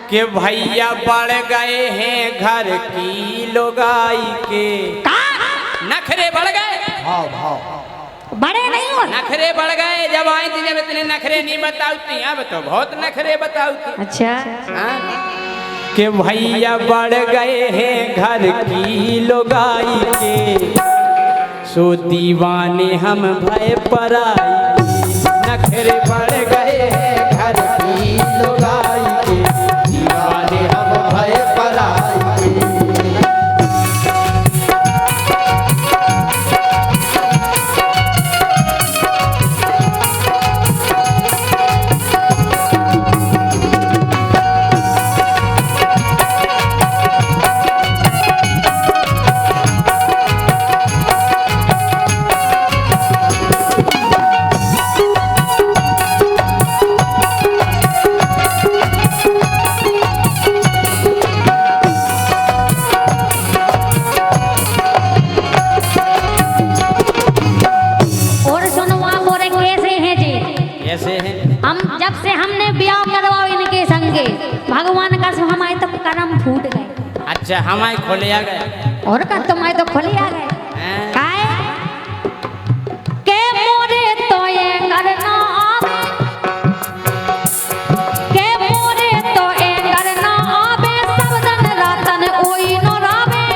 कि भैया बढ़ गए हैं घर की लोगाई के। नखरे बढ़ गए। बड़े नहीं हो, नखरे बढ़ गए। जब आई थी जब इतने नखरे नहीं बताती, अब तो बहुत नखरे बताती। अच्छा कि भैया बढ़ गए हैं घर की लोगाई के, सो दीवाने हम भय पराई। नखरे बढ़ गए हैं घर की लोगाई के, दीवाने हम भय पराई। जब से हमने ब्याह करवाओ इनके संगे, भगवान का हमारे तो कर्म फूट गए। अच्छा हमारे खोले आ गए और का तुम्हारे तो खोले आ गए। काहे के मोरे तो ये करना आवे, के मोरे तो ये करना आवे, सब दिन रातन ओई न रावे,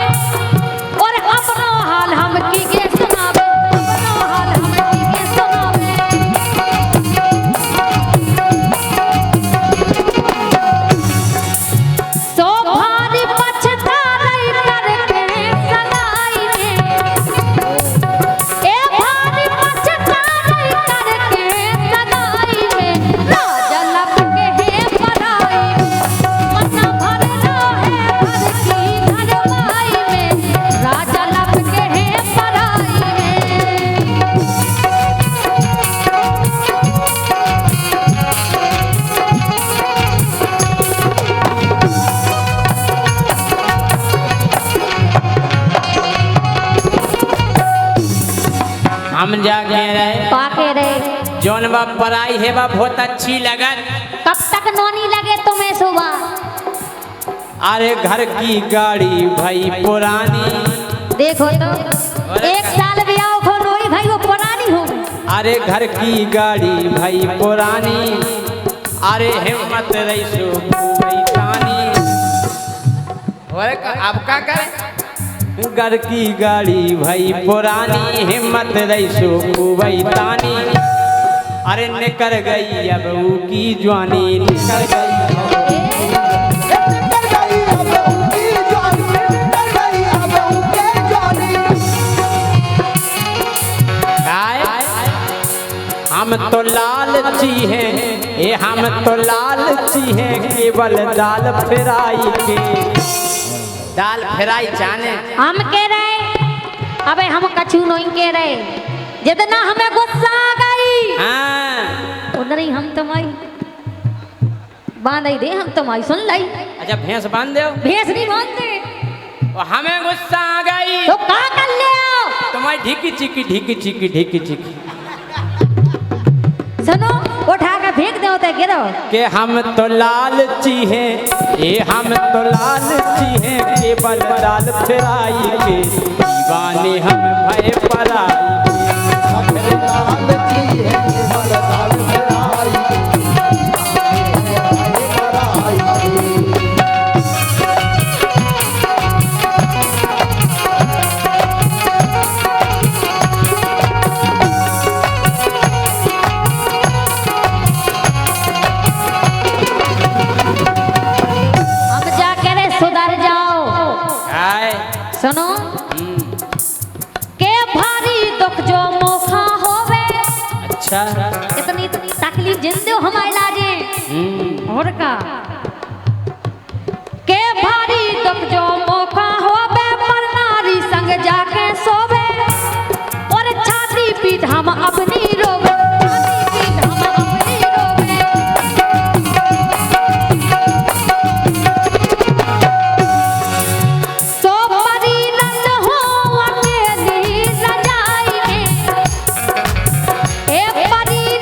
और अपना हाल हम की के सुनावे, अपना हाल हम की के सुनावे। सो भारी पछता नहीं करके सगाई में, ए भारी पछता नहीं करके सगाई में, राजा लब के है पराई, मना भरना है घर की घरवाई में, राजा लब के है पराई में। हम जाके रहे पाके रहे जौन बा पराई है बा बहुत अच्छी लगन। कब तक नौनी लगे तुम्हें सुबह? अरे घर की गाड़ी भाई पुरानी, देखो तो एक साल भी आओ खो नोई भाई वो पुरानी हो। अरे घर की गाड़ी भाई पुरानी, अरे हिम्मत रही सो तानी। और अब क्या करें? घर की गाड़ी भाई पुरानी, हिम्मत रही सो तानी। अरे निकल गई अब की जवानी, निकल गई हम तो लालची हैं, ये हम तो लालची हैं, केवल दाल फ्राई के। दाल फ्राई जाने हम कह रहे, अबे हम कछु नहीं कह रहे, जितना हमें गुस्सा आ गई हाँ उधर ही हम तुम्हारी बांध दे, हम तुम्हारी सुन लाई। अच्छा भैंस बांध दो? भैंस नहीं बांधते। हमें गुस्सा आ गई तो क्या कर ले आओ? तुम्हारी ढीकी चिकी ढीकी चिकी ढीकी चिकी। सुनो उठा के फेंक दो तो गिरो। के हम तो लालची हैं, ये हम तो लालची हैं, केवल दाल फ्राई के, दीवाने हम भय पराई। सुनो के भारी दुख जो मोखा होवे। अच्छा इतनी तकलीफ जिंदे हमारे लाजे और का के भारी दुख जो मोखा होवे, पर नारी संग जाके सोवे, और छाती पीट हम अपनी रोवे, छाती पीट हम अपनी रोवे। सो परी नंद हो अकेली सजाई में, ए परी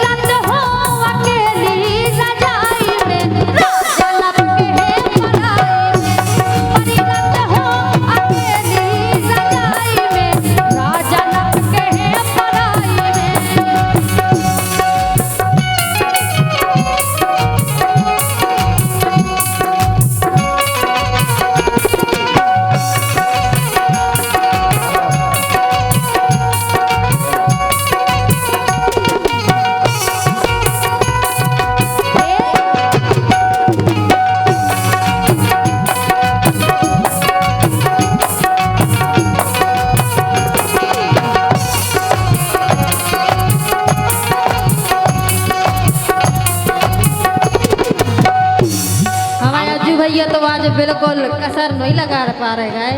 भैया तो आज बिल्कुल कसर नहीं लगा पा रहे गए।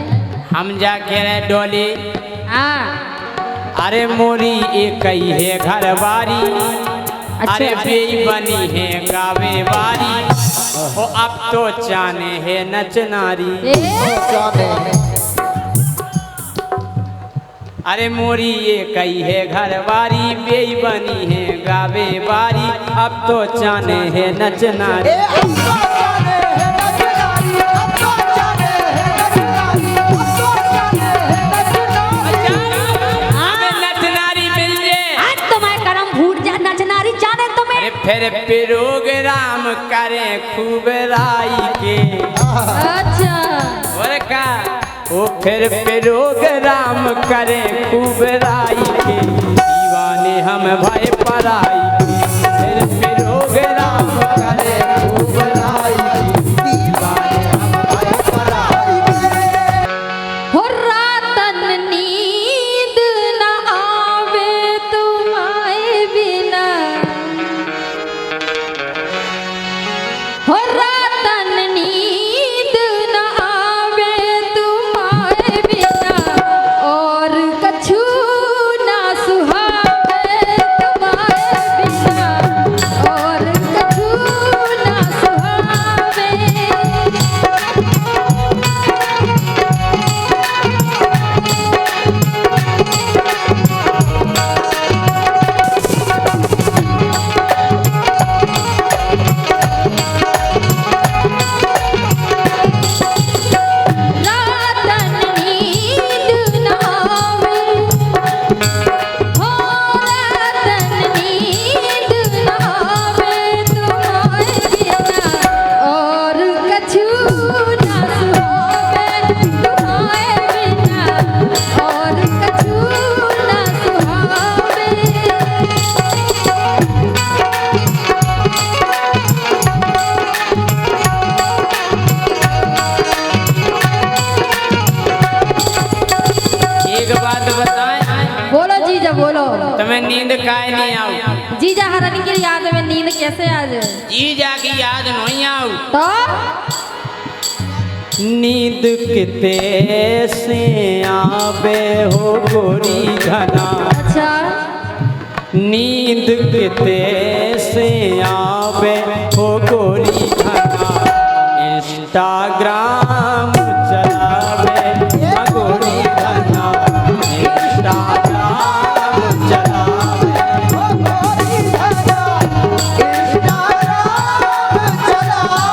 हम जाके रहे डोली। हाँ अरे मोरी एक ही है घर बारी, अरे अच्छा। बेई बनी है गावे बारी, ओ अब तो चाने है नचनारी। अरे मोरी एक ही है घर बारी, बेई बनी है गावे बारी, अब तो चाने है नचनारी। फिर प्रोग्राम करे खूब राई के। अच्छा और का ओ फिर प्रोग्राम करे खूब राई के, दीवाने हम भाई पराई के। फिर प्रोग्राम करे खूब राई के, दीवाने हम भाई पराई के। हो रातन नींद न आवे तुम्हारे बिना, हो रातन नींद न आवे तुम्हारे बिना, और कछु ना सुहावे तुम्हारे बिना, और कछु ना सुहावे। रातन नींद न आवे, हो रातन नींद न आवे तुम्हारे बिना, और कछु ना सुहावे तुम्हारे बिना, और कछु ना सुहावे। एक बात बताएं, बोलो जीजा बोलो। तुम्हें नींद काहे नहीं आऊ? जीजा हरन की याद में नींद कैसे आ जाए? जीजा की याद नहीं आऊ। तो नींद किते से आवे हो गोरी घना, अच्छा नींद किते से आवे हो गोरी घना, इंस्टाग्राम चलावे हो गोरी घना, इंस्टाग्राम चलावे हो गोरी घना, इंस्टाग्राम चलावे।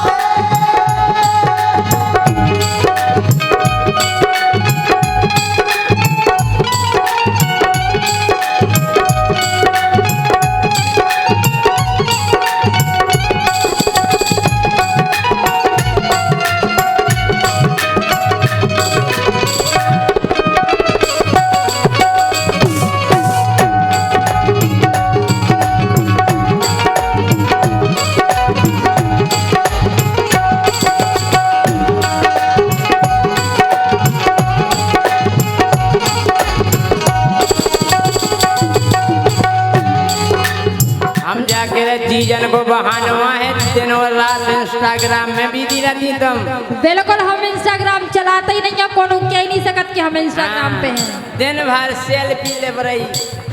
हम जाके रहे जीजन को बहानवा है, दिन और रात इंस्टाग्राम में बिजी रहती तुम। बिल्कुल हम इंस्टाग्राम चलाते ही नहीं है, कौन कह ही नहीं सकत कि हम इंस्टाग्राम पे हैं। दिन भर सेल्फी ले रही,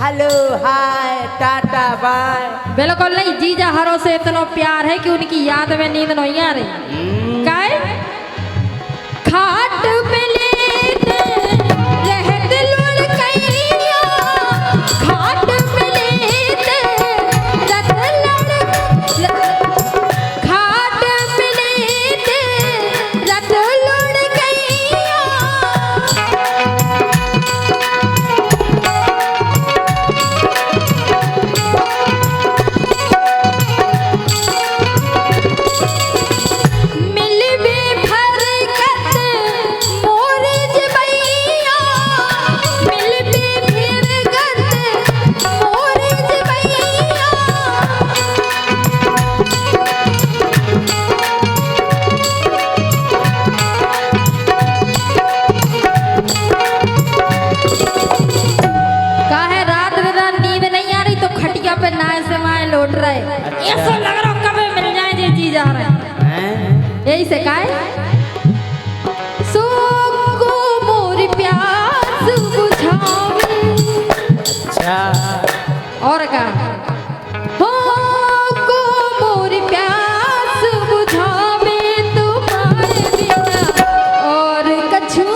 हेलो हाय टाटा बाय। बिल्कुल नहीं, जीजा हरों से इतना प्यार है कि उनकी याद में नींद नहीं आ रही। काय खाट पे लेते रहत लुढ़कैया, खाट पे लेते रहत खाट पे लेते रहत लुढ़कैया। जैसे काय सो को मोर प्यास बुझावे। अच्छा और का हो को मोर प्यास बुझावे तुम्हारे बिना और कछु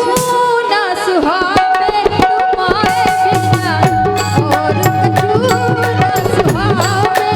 ना सुहावे तुम्हारे बिना और कछु ना सुहावे।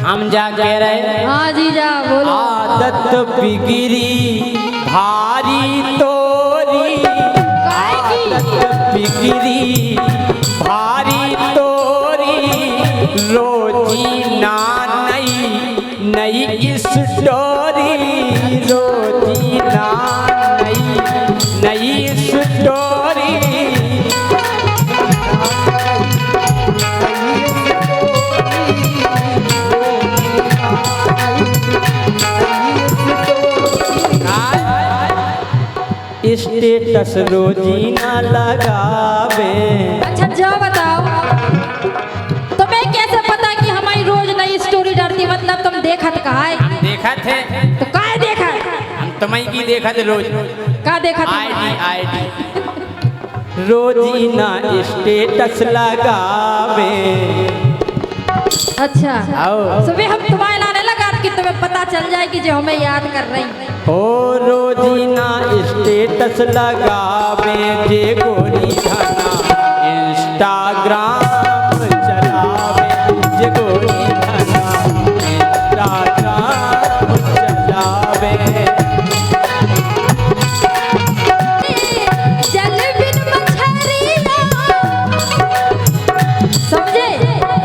हम जा कह रहे हाँ जीजा बोलो। आदत बिगड़ी भारी तोरी, आदत बिगड़ी भारी तोरी, रोजी ना नई नई स्टोरी, रोजी ना नई नई स्टोरी। स्टेटस रोजी ना लगावे। अच्छा जा बताओ तुम्हें कैसे पता कि हमारी रोज नई स्टोरी डालती, मतलब तुम देखत कहा है? हम देखा थे तो काय देखा है? हम तुम्हें की देखा थे रोज का देखा था? आईडी आईडी रोजी ना स्टेटस लगावे। अच्छा आओ। सुबह हम तुम्हारे लाने लगा कि तुम्हें पता चल जाए कि जो हमें याद कर रही है। ओ रोजी ना स्टेटस लगावे, जे गोरी धना इंस्टाग्राम चलावे, जे गोरी धना इंस्टाग्राम चलावे। जल बिन मछरिया समझे?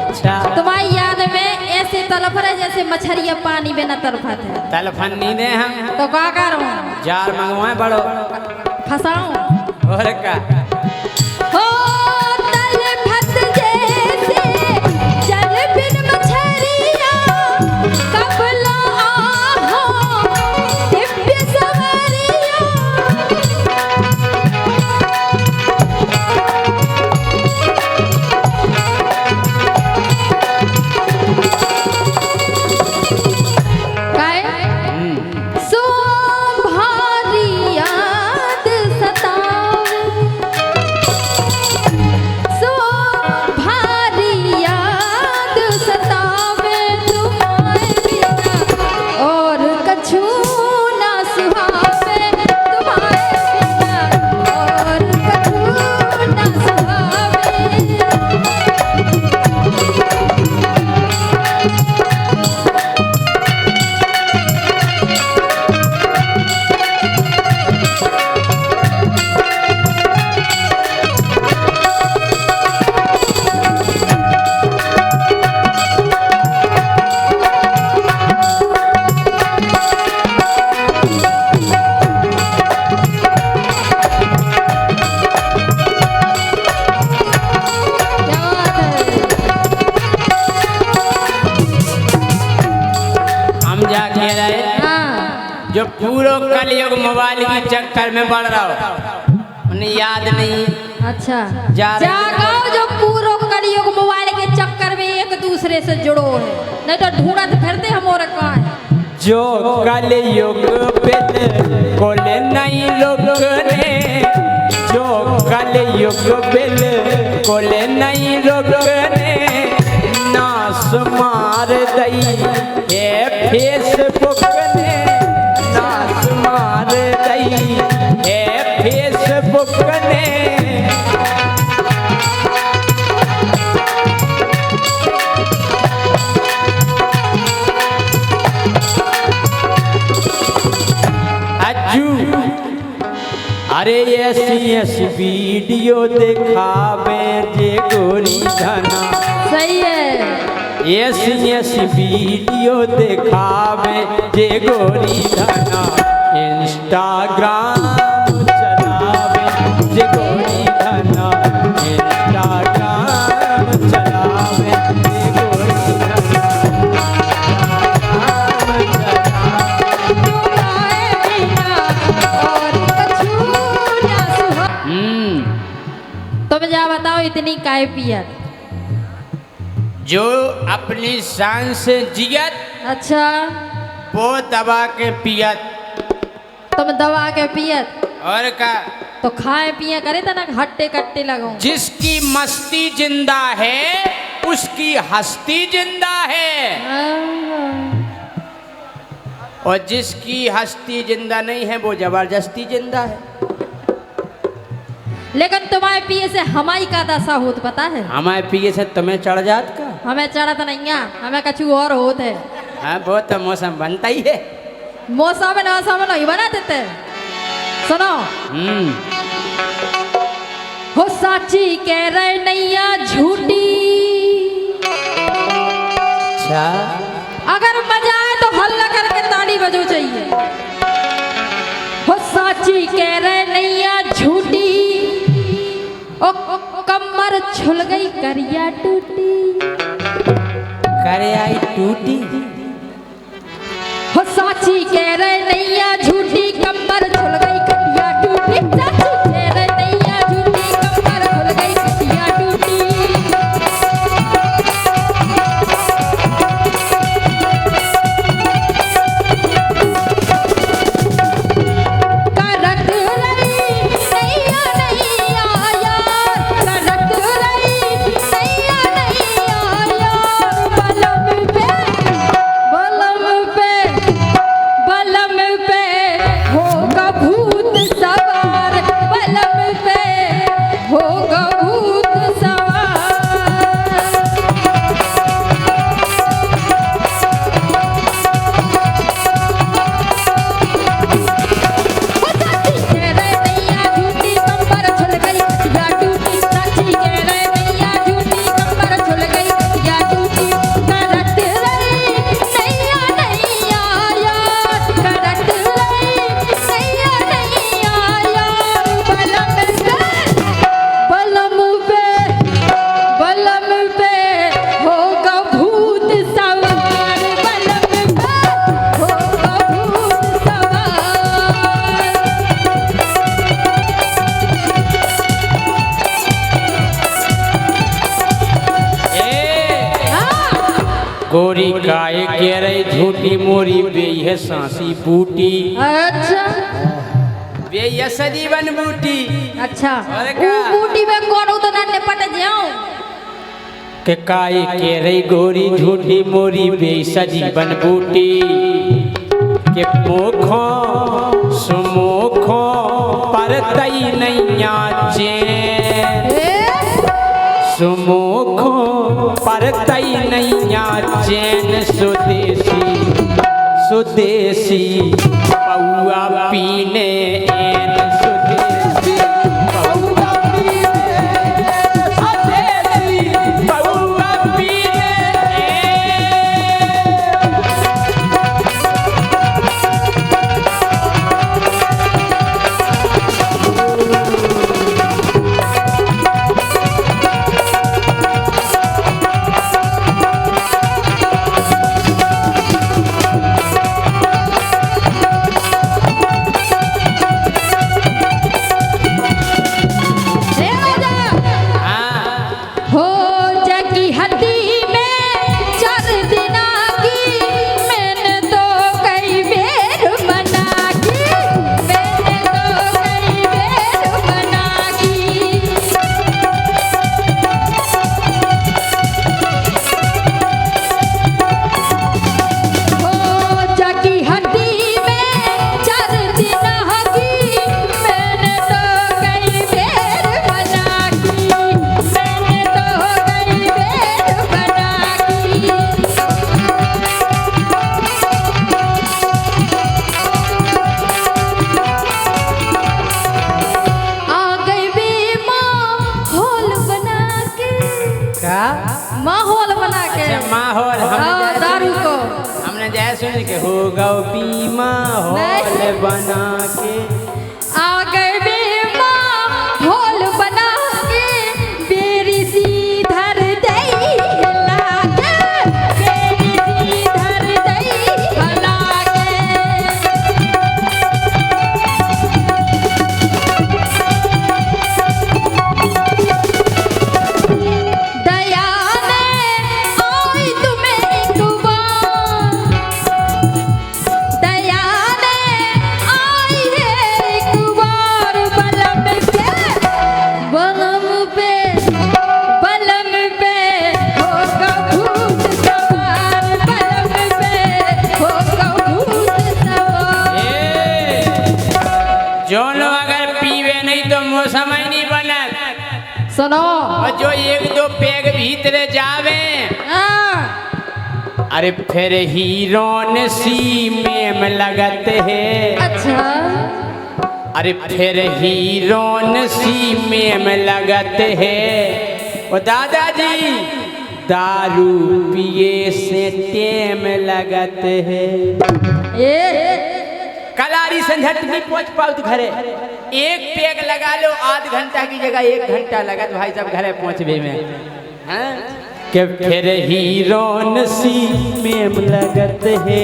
अच्छा तुम्हारी याद में ऐसे तड़फ रहे जैसे मछरिया पानी बिना तड़फत है। तलफन नहीं दे हम तो क्या करूं? जार मंगवाए बड़ो फंसाऊं? और का हो तड़फत जैसे जल बिन मछरिया कब ला आहो दिव्य सवारिया। काय सो भारी याद सतावे, सो भारी याद सतावे तुम्हारे बिना और कछु ना सुहावे तुम्हारे बिना और कछु ना सुहावे। क्या बात है? हम जा कह रहे हाँ जो पूरा कलयुग मोबाइल के चक्कर में बढ़ रहा हो, उन्हें याद नहीं। अच्छा जा रहे हैं। जागाओ जो पूरा कलयुग मोबाइल के चक्कर में एक दूसरे से जुड़ो है, नहीं तो ढूंढत फिरते हम और कहाँ है। जो कलयुग बिल कोले नहीं लोग ने, जो कलयुग बिल कोले नहीं लोग ने, नास मार दई है फेसबुक ने, नास मार दई है फेसबुक ने। अरे ऐसी वीडियो दिखावे जे गोरी धना, सही है। ऐसी वीडियो दिखावे जे गोरी धना, इंस्टाग्राम चलावे जे गोरी धना, इंस्टाग्राम चलावे जे गोरी धना। तो मुझे आप बताओ इतनी काय पियत? जो अपनी शान से जियत अच्छा, वो दबा के पियत। तुम दवा के पियत और का तो खाए पिए करे तो ना हट्टे कट्टे लगो। जिसकी मस्ती जिंदा है उसकी हस्ती जिंदा है, और जिसकी हस्ती जिंदा नहीं है वो जबरदस्ती जिंदा है। लेकिन तुम्हारे पिए से हमारी का दशा होत पता है? हमारे पिए से तुम्हें चढ़ जात का? हमें चढ़त नहीं है, हमें कछु और होत है। हाँ, वो तो मौसम बनता ही है। मौसम नहीं बना देते। सुनो, हो साची कह रहे नैया झूठी, अच्छा अगर मजा आए तो हल्ला करके ताली बजो चाहिए। हो साची कह रहे नैया झूठी, ओ कमर छुल गई करिया टूटी, करे आई टूटी। हो साची कह रहे नैया झूठी, कमर छुल गई करिया टूटी। साची कह रहे नैया झूठी, कमर छुल गई करिया टूटी। करत रही नैया नैया यार, करत रही नैया नैया यार, बलम पे होगा भूत सवार, बलम पे होगा भूत सवार। साची कह रहे नैया झूठी, कमर छुल गई कटिया टूटी। साची कह रहे नैया झूठी, कमर छुल गई कटिया टूटी। करत रही नैया नैया यार, करत रही नैया नैया यार, बलम पे होगा भूत सवार, बलम पे होगा भूत सवार। गोरी काए कह रही झूठी, मोरी बेई है सांसी बूटी, अच्छा बेई है सजीवन बूटी। अच्छा, अरे का? बूटी में कौन उतना निपट जाऊं? के काए कह रही गोरी झूठी, मोरी बेई सजीवन बूटी। के मोखो सुमोखो पर तई नैया चैन, सुमोखो पर तई नैया चैन। सुदेशी पौआ पीने एन, सुदेशी पौआ पीने, सुदेशी पौआ पीने एन। का माहौल बना के अच्छा माहौल हाँ, दारू को हमने जय सुन के हो गौ पी माहौल नहीं। बना के आ गए बे माहौल बना के बेरी सी धर दई हिला के बेरी सी धर दई हिला के दया ने आई तुम्हें एक बार दया ने आई है एक बार बलम पे हो कबूत सवार बलम पे हो कबूत सवार जो लोग अगर पीवे नहीं तो मौसम ही नहीं बनत सुनो और जो एक दो पेग भीतर जावे हाँ, अरे फिर हीरोन सी में लगत है अच्छा अरे फिर हीरोन सी में लगत है ओ दादाजी दारू पिए से टेम लगत है ए कलारी संझट नहीं पहुंच पाओ तो घरे एक पेग लगा लो आध घंटा की जगह 1 घंटा लगत भाई साहब घरे पहुंचबे में हाँ? कि फिर हीरोन सी में लगत है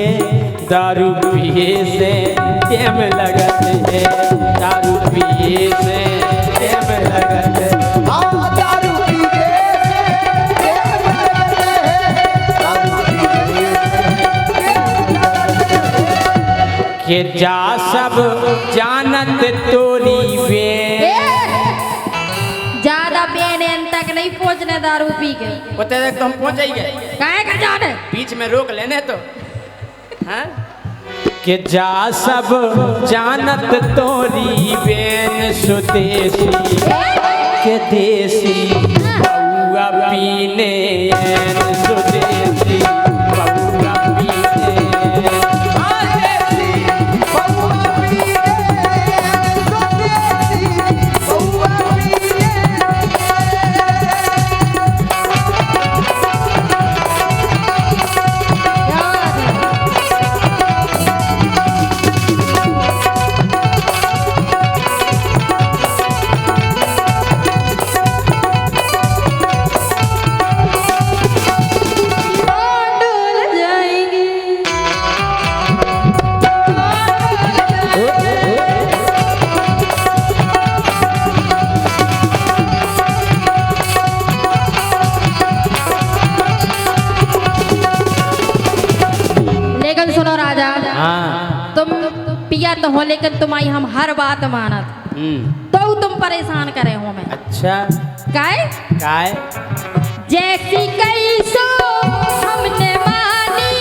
दारू पिए से टेम लगत है दारू पिए से टेम लगत है कि जा सब जानत तोरी वे ज्यादा बेन तक नहीं पहुंचने दारू पी के उतने तक तो हम पहुंच जाएंगे काहे का जाने बीच में रोक लेने तो हाँ? कि जा सब जानत तोरी बेन सुदेशी के देसी बउआ पीने एन सुदेशी बउआ पीने हाँ, देसी बउआ डोल जाएंगे लेकिन सुनो राजा हाँ तुम पिया तो हो लेकिन तुम्हारी हम हर बात मानत तो तुम परेशान करे हो मैं अच्छा काहे काय जैसी कैसो हमने मानी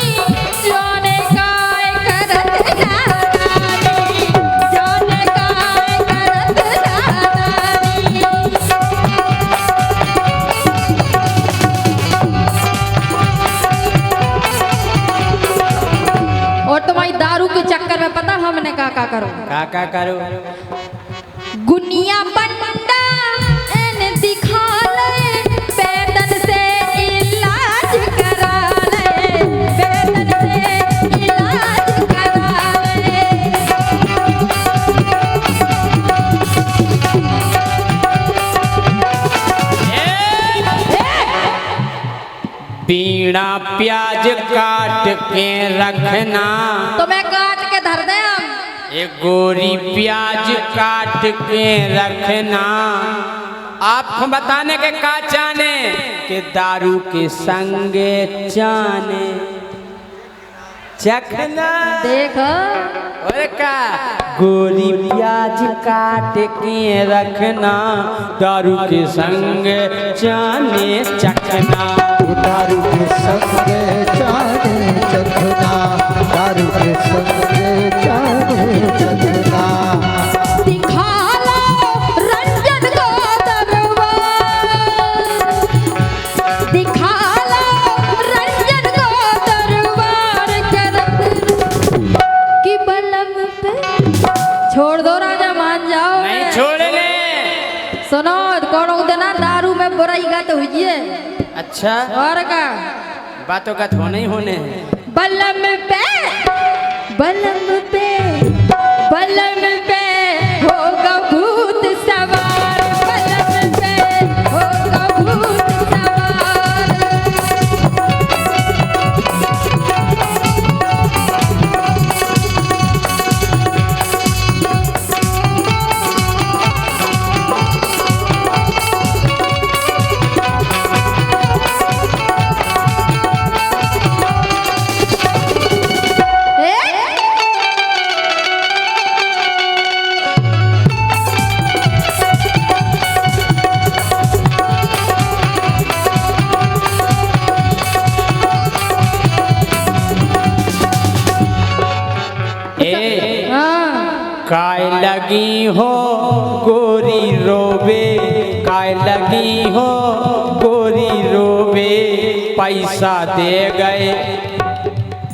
जाने काय करत नादानी जाने काय करत नादानी और तुम्हारी दारू के चक्कर में पता हमने का करो का करो गुनिया बंडा एन दिखा ले बेदन से इलाज करा ले बेदन से इलाज करा ले बीड़ा प्याज काट के रखना तो मैं काट के धर दे हम एक गोरी प्याज काट के रखना आपको बताने के का चाने कि दारू के संगे चाने चखना देखो और का गोरी प्याज काट के रखना दारू के संग चाने चखना दारू के संग चाने चखना दारू के संग चाने चखना दिखा लो रंजन को दरबार दिखा लो रंजन को दरबार करत कि बलम पे छोड़ दो राजा मान जाओ नहीं छोड़ने सुनो कौन उदना दारू में बुराई का तो हुई अच्छा और का बातों का होने ही होने हैं। बलम पे बलम पे बलम पे होगा भूत सवार, बलम पे होगा भूत सवार। काय लगी हो गोरी रोबे, काय लगी हो गोरी रोबे, पैसा दे गए।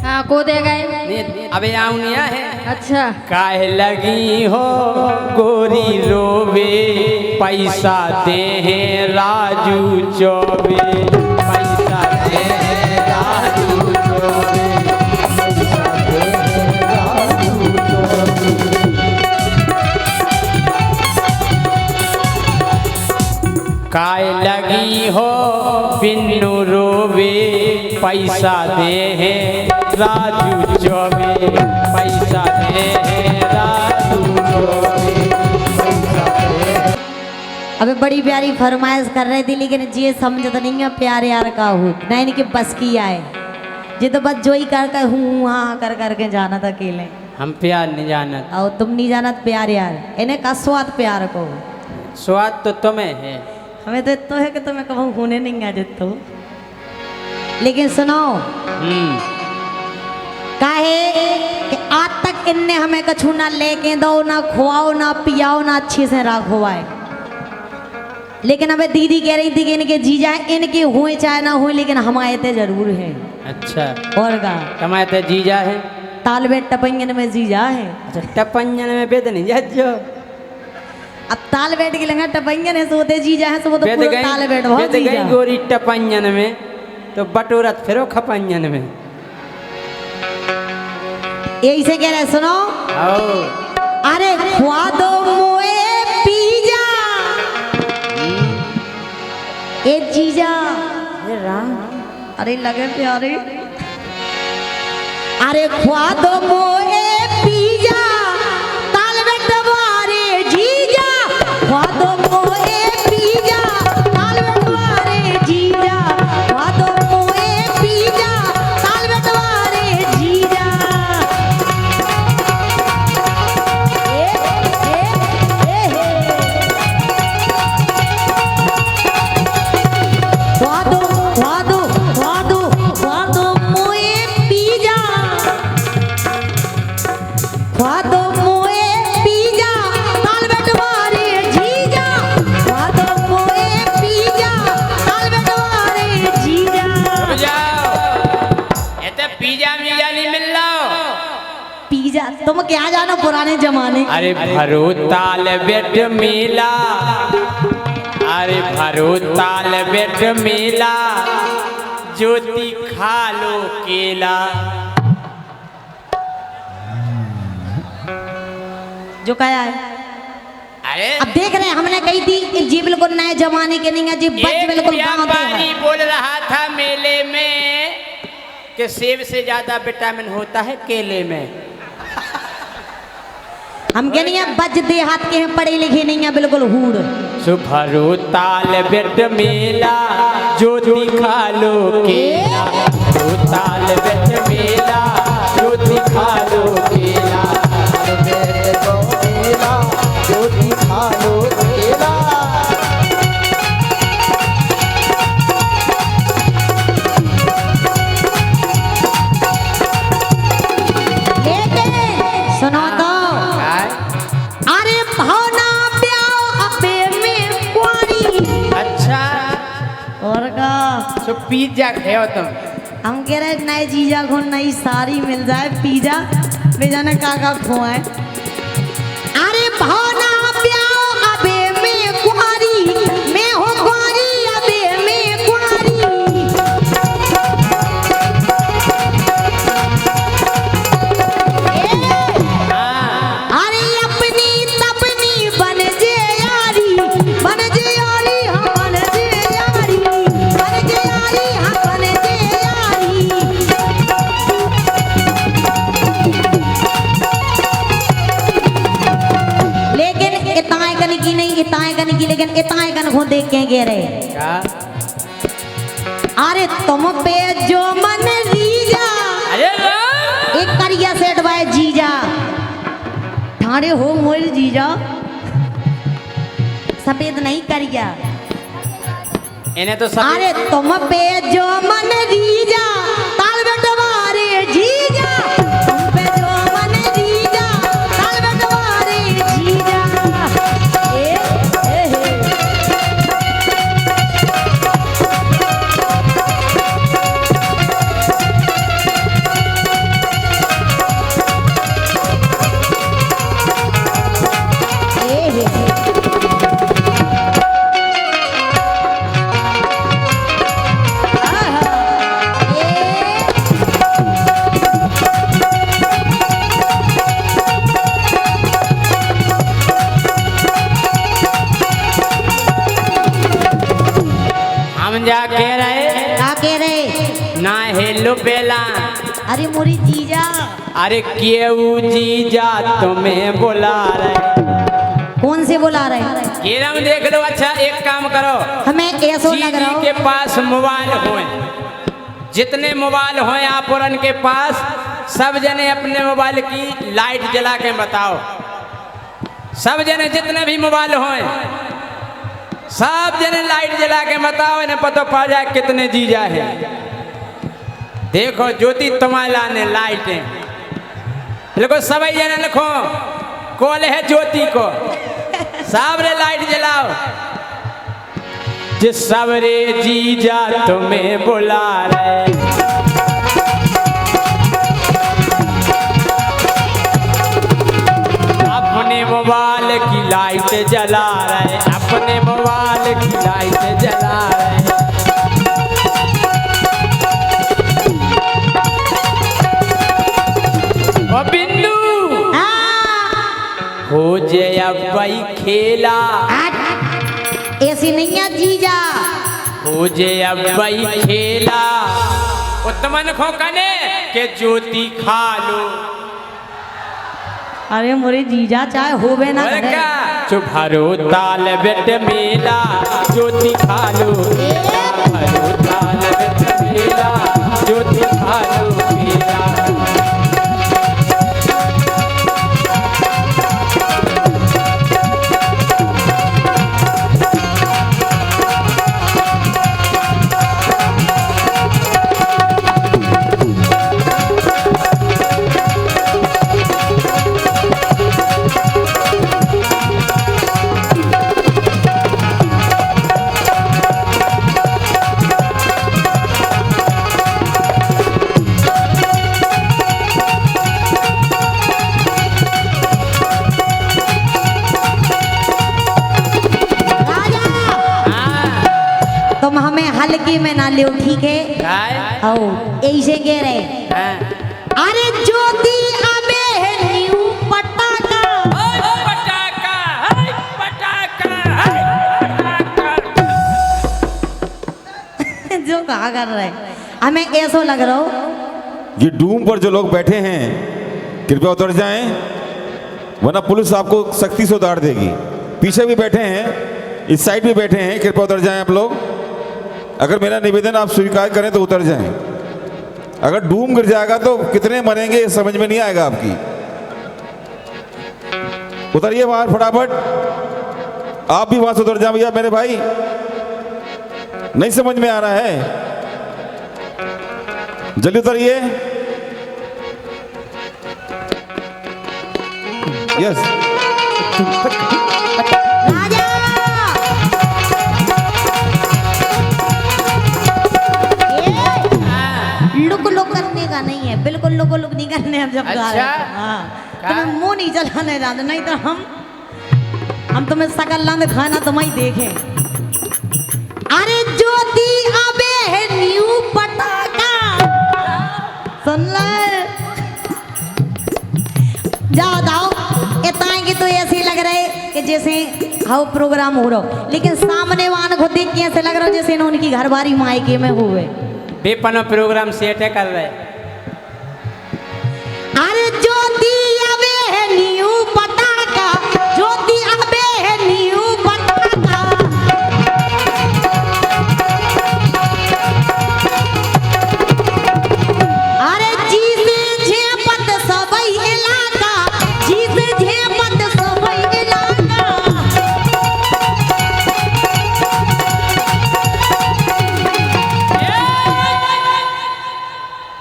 हाँ को दे गए? अबे आउनिया है। अच्छा काय लगी हो गोरी रोबे, पैसा दे हैं राजू चौबे, पैसा दे हैं राजू चौबे, पैसा दे हैं राजू चौबे। काय लगी हो बिन्नू रोबे, पैसा दे हैं राजू चौबे, पैसा दे हैं राजू चौबे, पैसा दे। अबे बड़ी प्यारी फरमाइश कर रही थी, लेकिन ये समझ तो नहीं है प्यार यार का हो ना, इनके बस की आए। ये तो बस जो ही कर हूँ हाँ कर करके जाना था अकेले। हम प्यार नहीं जानत। और तुम नहीं जानत प्यार यार, इन्हें का स्वाद प्यार को। स्वाद तो तुम्हें है, हमें तो इतना है कि तुम्हें कहूँ होने नहीं आ तो। लेकिन सुनो काहे कि आज तक इनने हमें कछु ना लेके दो, ना खुआओ, ना पियाओ, ना अच्छे से राखवाए। लेकिन अबे दीदी कह रही थी कि इनके जीजा इनके हुए चाहे ना हुए, लेकिन हमारे ते जरूर है। अच्छा और का तुम्हारे तो जीजा है? तालबेट टपंगन में जीजा है। अच्छा टपंजन में बेद नहीं जाजो। अब तालबेट के लगा टपंगन है सोते जीजा है, सो वो तो बेद पूरा तालबेट बहुत गई जीजा। गोरी टपंजन में तो बटोरत फिरो खपंजन में। यही से कह रहे सुनो। आओ अरे खुआ दो मोए पीजा, ए जीजा। ये राम अरे लगे प्यारे। अरे खुआ दो मोए पीजा, तालबेट वारे जीजा। खुआ दो मोए पीजा, तालबेट वारे जीजा। खुआ दो मोए पीजा, तालबेट वारे जीजा। तुम क्या जानो पुराने जमाने। अरे भरो ताल बेट मेला, अरे भरो ताल बेट मेला, ज्योति खा लो केला। जो कहा है अरे अब देख रहे हैं, हमने कही थी जी बिल्कुल नए जमाने के नहीं है जी, बच बिल्कुल गांव के व्यापारी हैं। बोल रहा था मेले में कि सेब से ज्यादा विटामिन होता है केले में। हम कह नहीं है बच देहात के हैं, पढ़े लिखे नहीं है बिल्कुल हूड़। सुभरो ताल बेट मेला, ज्योति खा लो केला। ताल बेट मेला, ज्योति खा लो केला। ज्योति खा लो केला। सुनो तो अरे भावना प्याओ अबे में कुआरी। अच्छा और का सो पिज्जा खाओ तुम। हम कह रहे नए जीजा को नई साड़ी मिल जाए, पिज्जा बेजाने का खुआए। अरे भावना प्याओ अबे में कुआरी, मैं हो कुआरी अबे में कुआरी। इतना कन को देख के गे रहे का अरे तुम पे जो मन रीजा अरे वाह! एक करिया सेठ भाई जीजा ठाणे हो मोर जीजा सफेद नहीं करिया इन्हें तो सब अरे तुम पे जो मन रीजा ताल बटवारे जीजा तुम पे जो मन रीजा ताल बटवारे जीजा ए हे हम जा कह रहे क्या कह रहे ना हेलो बेला अरे मोरी जीजा अरे केऊ जीजा तुम्हें बुला रहे कौन से बुला रहे केरम देख लो। अच्छा एक काम करो हमें ऐसो लग रहा जीजी के पास मोबाइल होए जितने मोबाइल होए आप और के पास सब जने अपने मोबाइल की लाइट जला के बताओ। सब जने जितने भी मोबाइल होए सब जने लाइट जला के बताओ इन्हें पता पा जाए कितने जीजा है। देखो ज्योति तुम्हारा ने लाइट है लिखो सभी जने लिखो कॉल है ज्योति को साबरे लाइट जलाओ जिस सबरे जीजा तुम्हें बुला रहे अपने मोबाइल की लाइट जला रहे अपने मोबाइल की लाइट जला रहे ओ बिंदु हो जय भाई खेला ऐसी नहीं है जीजा हो जय भाई खेला उत्तमन खो कने के ज्योति खा लो अरे मोरे जीजा चाहे होवे ना और करे। क्या चुभारो ताल बेट मेला ज्योति खा लो चुभारो ताल बेट मेला ज्योति खा लो मेला तुम हमें हल्की में ना लियो ठीक है काय आओ ऐसे कह रहे अरे ज्योति अबे है न्यू पटाखा पटाखा पटाखा जो कहा कर रहे हमें ऐसा लग रहा हो ये डूम पर जो लोग बैठे हैं कृपया उतर जाएं वरना पुलिस आपको सख्ती से उतार देगी। पीछे भी बैठे हैं इस साइड भी बैठे हैं कृपया उतर जाएं आप लोग। अगर मेरा निवेदन आप स्वीकार करें तो उतर जाएं। अगर डूम गिर जाएगा तो कितने मरेंगे ये समझ में नहीं आएगा आपकी। उतरिए बाहर फटाफट। आप भी वहां से उतर जाए भैया मेरे भाई नहीं समझ में आ रहा है जल्दी उतरिए। यस राजा लुक लुक करने का नहीं है बिल्कुल लुक लुक नहीं करने हम जब गा रहे अच्छा? हैं। हाँ का? तुम्हें मुंह नहीं चलाने जाते नहीं तो हम तुम्हें सकल लांद खाना तुम्हें देखें। अरे ज्योति अबे है न्यू पटाखा सुन ले जाओ जाओ इतना की तो ऐसे लग रहे कि जैसे हाउ प्रोग्राम हो रहा हो लेकिन सामने वाले को देख के ऐसे लग रहा हो जैसे ना उनकी घरवारी मायके में हुए बेपनो प्रोग्राम सेट कर रहे अरे ज्योति अबे है न्यू पटाखा ज्योति अबे है न्यू पटाखा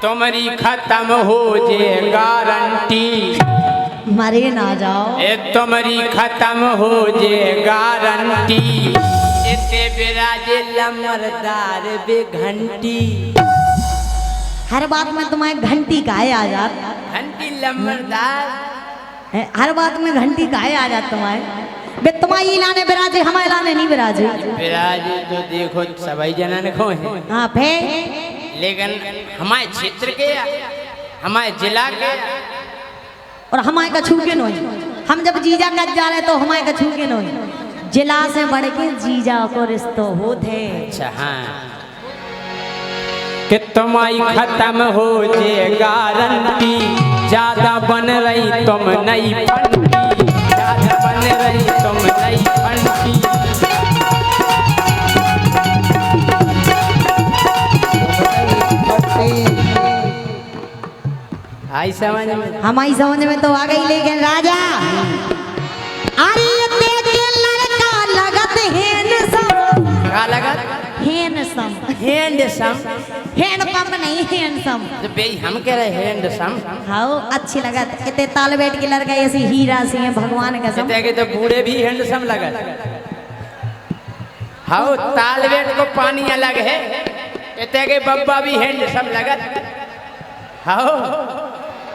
तुम्हारी खत्म हो जे गारंटी, मरे ना जाओ। ए तुम्हारी खत्म हो जे गारंटी, इते बिराजे लमरदार बेघंटी। हर बात में तुम्हारे घंटी काहे आ जात? घंटी लमरदार, हर बात में घंटी काहे आ जात तुम्हारे? बे तुम्हारी लाने बिराजे, हमारे लाने नहीं बिराजे। बिराजे तो देखो सभी जना ने खो है। हाँ फिर, लेकिन हमारे क्षेत्र के, हमारे जिला के, और हमारे का छू के नहीं। हम जब जीजा का जा रहे तो हमारे का छू के नहीं। जिला से बढ़ के जीजा को रिश्तो होते। अच्छा हाँ, कि तुम्हारी खत्म हो जे गारंटी, ज्यादा बन रही तुम नहीं फंटी, ज्यादा बन रही तुम नहीं फंटी। आई समझ में? हमारी समझ में तो आ गई, लेकिन राजा अरे देखे लड़का लगत हैंडसम। क्या लगा? हैंडसम, हैंडसम, हैंडपंप नहीं हैंडसम। तो बे हम कह रहे हैंडसम। हाँ अच्छी लगत। इतने ताल बैठ के लड़का ऐसे हीरा सी है, भगवान का सम। के तो बूढ़े भी हैंडसम लगा। हाँ तालवेट को पानी अलग है, इतने के बब्बा भी हैंडसम लगा। हाँ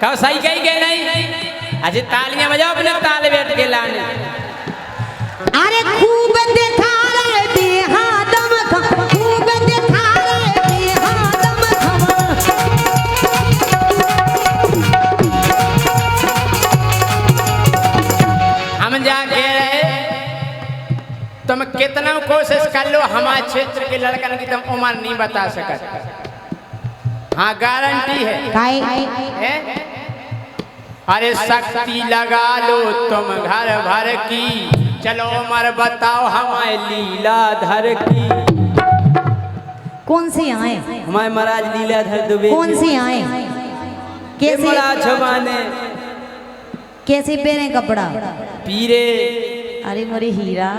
कब सही कही गए नहीं? अच्छा तालियां बजाओ अपने तालवेट के लाने। अरे खूब देखा रे बेहादम खम, खूब देखा रे बेहादम खम। हम जाके रहे, तुम कितना कोशिश कर लो हमारे क्षेत्र के लड़कन की तुम उम्र नहीं बता सकते। हाँ गारंटी है। है? अरे शक्ति लगा लो तुम घर भर की, चलो उम्र बताओ हमारे लीलाधर की। कौन से आए? हमारे महाराज लीलाधर दुबे। कौन से आए? कैसे बड़ा छबाने, कैसे पहने कपड़ा? पीरे। अरे मोरे हीरा,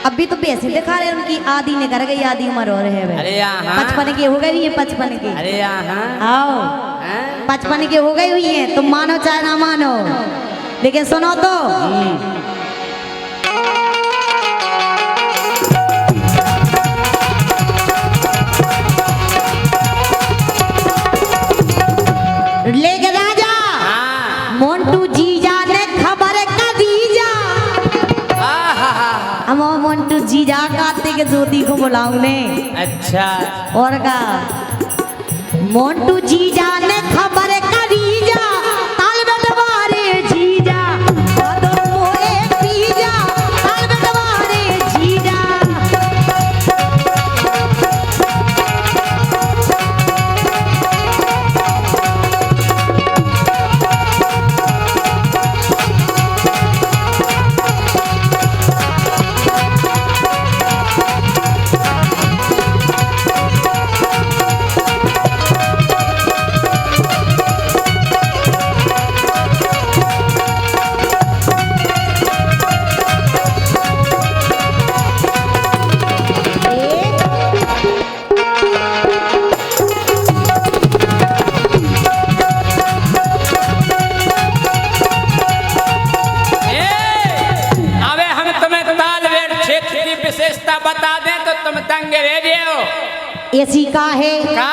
अभी तो पैसे दिखा रहे उनकी। आधी ने कर गई, आधी उम्र और है। अरे यहाँ 55 के हो गई है, 55 के। अरे यहाँ आओ 55 के हो गई हुई है, तुम मानो चाहे ना मानो। लेकिन सुनो तो, लेके राजा मोन्टू जीजा ने खबर का दीजा। हम मोन्टू जीजा काते के ज्योति को बुलाऊं ने। अच्छा और का मोन्टू जीजा ने खबर का दीजा, ताल बटवारे जीजा तो मोए पीजा, ताल बटवारे जीजा। विशेषता बता दें तो तुम दंग रह जाओ। ऐसी का है का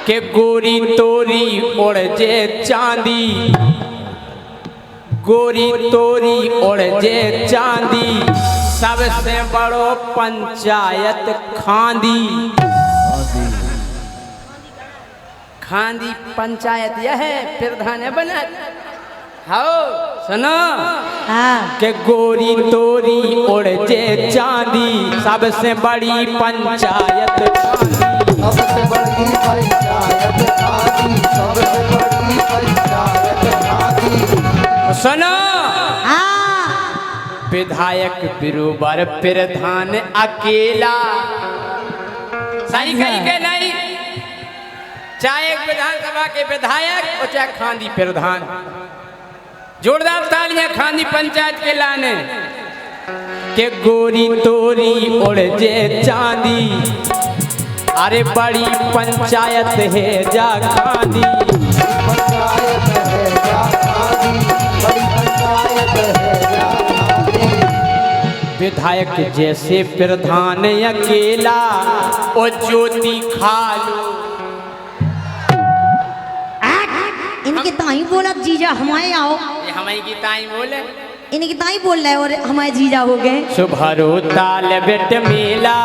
के गोरी तोरी उड़ जे चांदी, गोरी तोरी उड़ जे चांदी, सबसे बड़ो पंचायत खांदी। खांदी पंचायत यह है, प्रधान है बना। हाओ सुनो के गोरी तोरी उड़ जे चांदी, सबसे बड़ी पंचायत सबसे बड़ी पंचायत खादी, सबसे बड़ी पंचायत खादी। सुनो विधायक बिरुबर प्रधान अकेला। सही कही के नहीं? चाहे एक विधानसभा के विधायक और चाहे खांदी प्रधान। जोरदार तालियां खांदी पंचायत के लाने के गोरी तोरी उड़ जे चांदी, अरे बड़ी पंचायत है जा खानी, पंचायत है जा खानी, बड़ी पंचायत है जा खानी। विधायक जैसे प्रधान अकेला ओ ज्योति खालू। इनके ताई बोला जीजा हमारे आओ, ये हमारी की ताई बोले, इनके ताई बोल रहे और हमारे जीजा हो गए। सुभरो ताल बेट मेला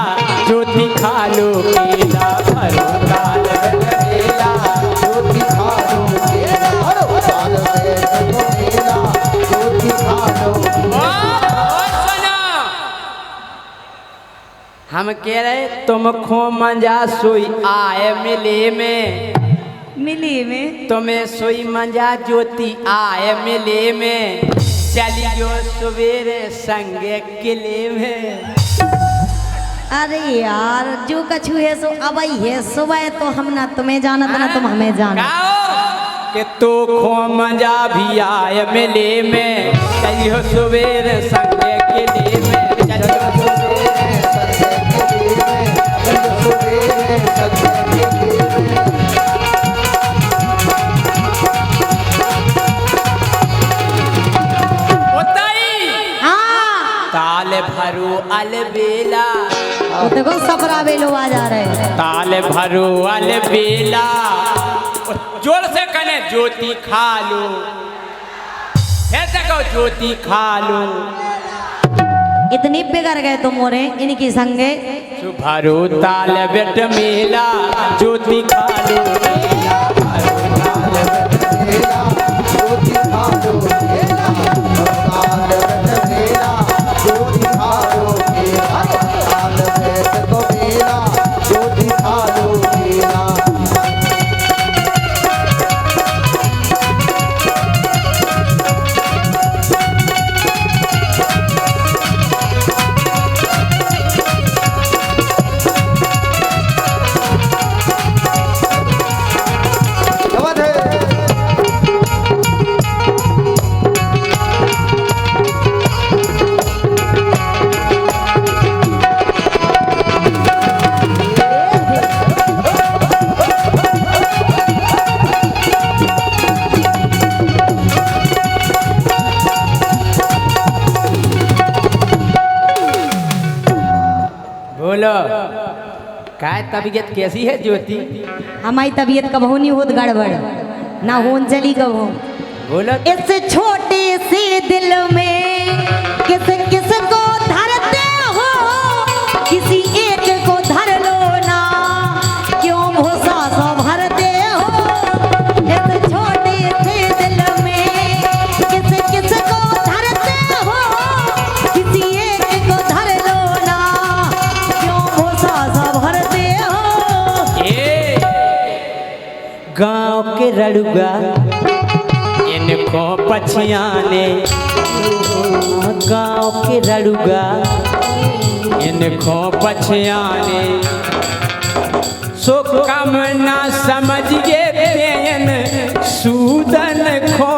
ज्योति खालू केला, भरो ताल बेट मेला। ज्योति खालो केला, हर साल में तो मेला, ज्योति खालो ओ सुनो, हम कह रहे तुम खो मंजा सोई आए मिले में, मिली में तुम्हें सोई मंजा ज्योति आए मिले में, चलियो सवेरे संगे किले में। अरे यार जो कछु है सो अब है सुबह, तो हम ना तुम्हें जाना ना तुम हमें जाना। कि तो खो मंजा भी आए मिले में, चलियो सवेरे संगे किले में, चलियो सवेरे। ताल भरो अलबेला, वो देखो सपरा बेलो आ जा रहे हैं। ताल भरो अलबेला, जोर से कने ज्योति खालू, फिर देखो ज्योति खालू। इतनी बिगड़ गए तुम मोरे इनकी संगे। भरो ताल बेट मेला ज्योति खालू, ज्योति खालो केला, साल में मेला, ज्योति खालो केला, साल में तो मेला, ज्योति खालो केला। बोलो काय तबीयत कैसी है ज्योति? हमारी तबीयत कबहू नहीं होत गड़बड़, ना होन चली कबहू। बोलो इस छोटे से दिल में किस किस को धरते हो, किसी एक को धर लो ना, क्यों भूसा सा भरते हो। इस छोटे से दिल में किस किस को धरते हो, किसी एक को धर लो ना, क्यों भूसा सा भरते हो। ये गांव के रड़ुगा इनको पछियाने, गांव के रड़ुगा इनको पछियाने, सो कम ना समझ गे तेन सूदन खो,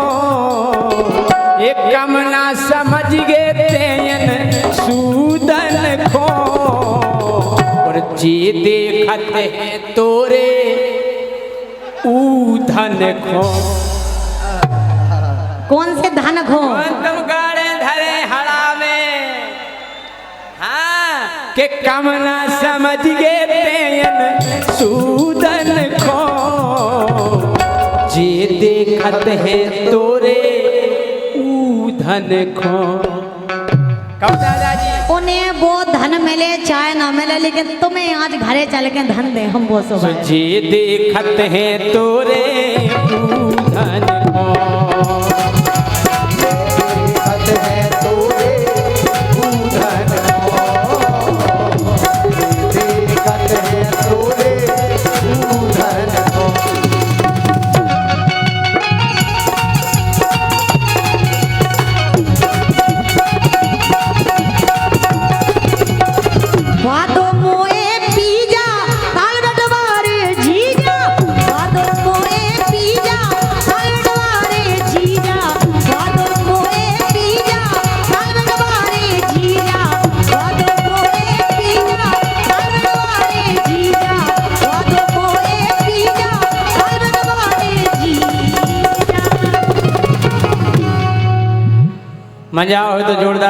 एक कम ना समझ गे तेन सूदन खो। और जी देखत है तोरे ऊधन खो। कौन से धन खो? तुम गाड़े धरे हड़ा में, हाँ के कम ना समझ गे तेन सूदन खो, जे देखत है तोरे ऊधन खो। कब दादाजी? उन्हें वो धन मिले चाहे ना मिले, लेकिन तुम्हें आज घरे चल के धन दे हम वो सब। जे देखत है तोरे ऊधन खो। मोए पीजा ताल बटवारे जीजा, मोए मजा हो तो जोरदार